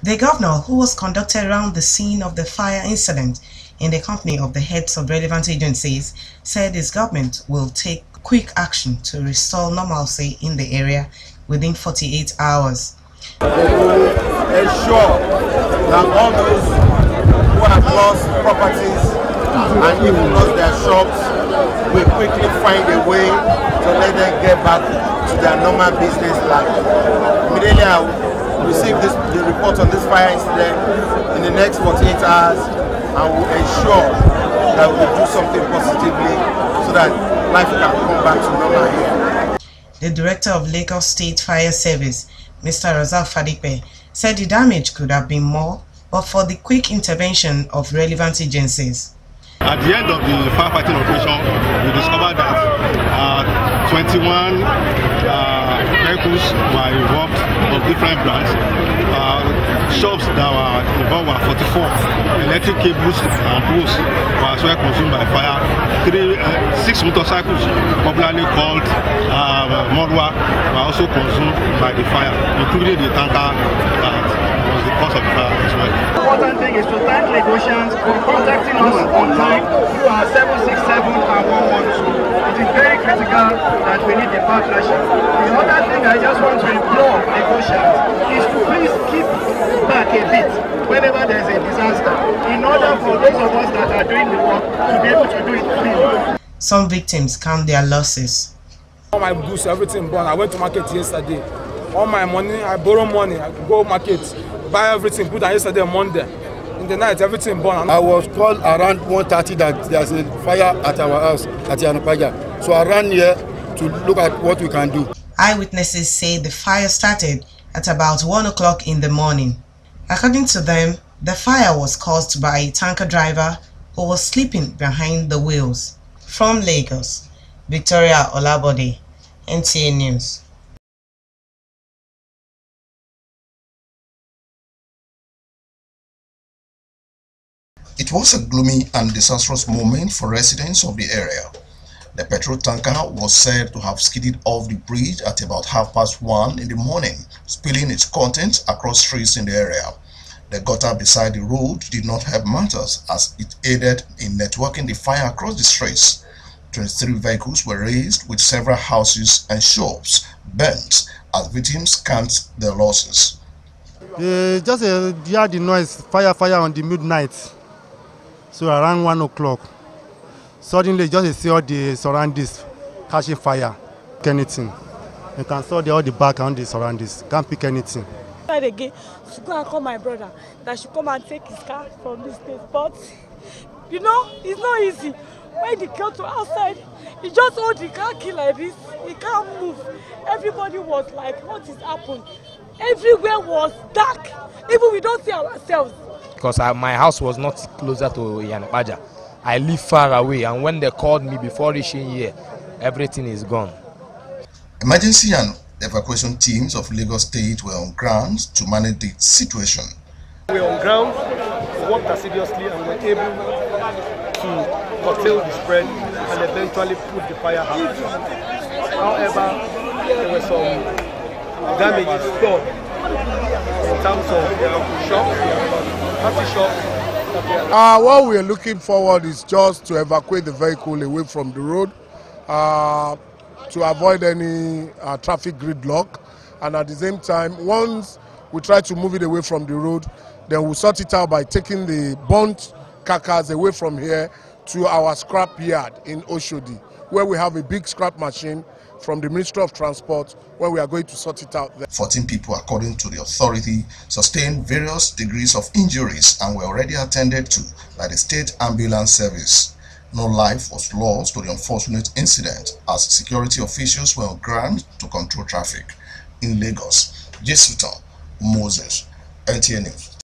The governor, who was conducted around the scene of the fire incident in the company of the heads of relevant agencies, said his government will take quick action to restore normalcy in the area within 48 hours. They will ensure that all those who have lost properties and even lost their shops will quickly find a way to let them get back to their normal business life. Immediately I receive the report on this fire incident in the next 48 hours and will ensure that we will do something positively so that life can come back to normal here. The Director of Lagos State Fire Service, Mr. Rasaq Fadipe, said the damage could have been more but for the quick intervention of relevant agencies. At the end of the firefighting operation, we discovered that 21 vehicles were involved of different brands. Shops that were involved were 44. Electric cables and poles were as well consumed by fire. 6 motorcycles, popularly called Morwa, were also consumed by the fire, including the tanker that was the cause of the fire as well. The important thing is to thank Lagosians for contacting us on time through our 767 and 112. It is very critical that we need the partnership. The other thing I just want to implore Lagosians is to please keep back a bit whenever there is a disaster, in order for those of us that are doing the work to be able to do it cleanly. Some victims count their losses. All my books, everything burned. I went to market yesterday. All my money, I borrow money, I go market, buy everything, put on yesterday Monday. In the night, everything burned. I was called around 1:30 that there's a fire at our house at Iyana Ipaja. So I ran here to look at what we can do. Eyewitnesses say the fire started at about 1 o'clock in the morning. According to them, the fire was caused by a tanker driver who was sleeping behind the wheels. From Lagos, Victoria Olabode, NTA News. It was a gloomy and disastrous moment for residents of the area. The petrol tanker was said to have skidded off the bridge at about 1:30 in the morning, spilling its contents across streets in the area. The gutter beside the road did not help matters as it aided in networking the fire across the streets. 23 vehicles were razed with several houses and shops burnt as victims count their losses. Just heard the noise, fire on the midnight. So around 1 o'clock, suddenly just see all the surroundings catching fire. Anything. You can saw all the back and the surroundings. Can't pick anything. Again, to go and call my brother that should come and take his car from this place. But you know, it's not easy. When he got to outside, he just hold the car key like this. He can't move. Everybody was like, what is happened? Everywhere was dark. Even we don't see ourselves. Because my house was not closer to Iyana Ipaja. I live far away, and when they called me before reaching here, everything is gone. Emergency and evacuation teams of Lagos State were on ground to manage the situation. We were on ground, worked assiduously, and were able to curtail the spread and eventually put the fire out. However, there were some damages done in terms of shops, party shops. What we are looking forward is just to evacuate the vehicle away from the road to avoid any traffic gridlock, and at the same time, once we try to move it away from the road, then we'll sort it out by taking the burnt carcass away from here to our scrap yard in Oshodi, where we have a big scrap machine from the Ministry of Transport, where we are going to sort it out there. 14 people, according to the authority, sustained various degrees of injuries and were already attended to by the State Ambulance Service. No life was lost to the unfortunate incident as security officials were on ground to control traffic. In Lagos, Jesuta Moses, NTA News.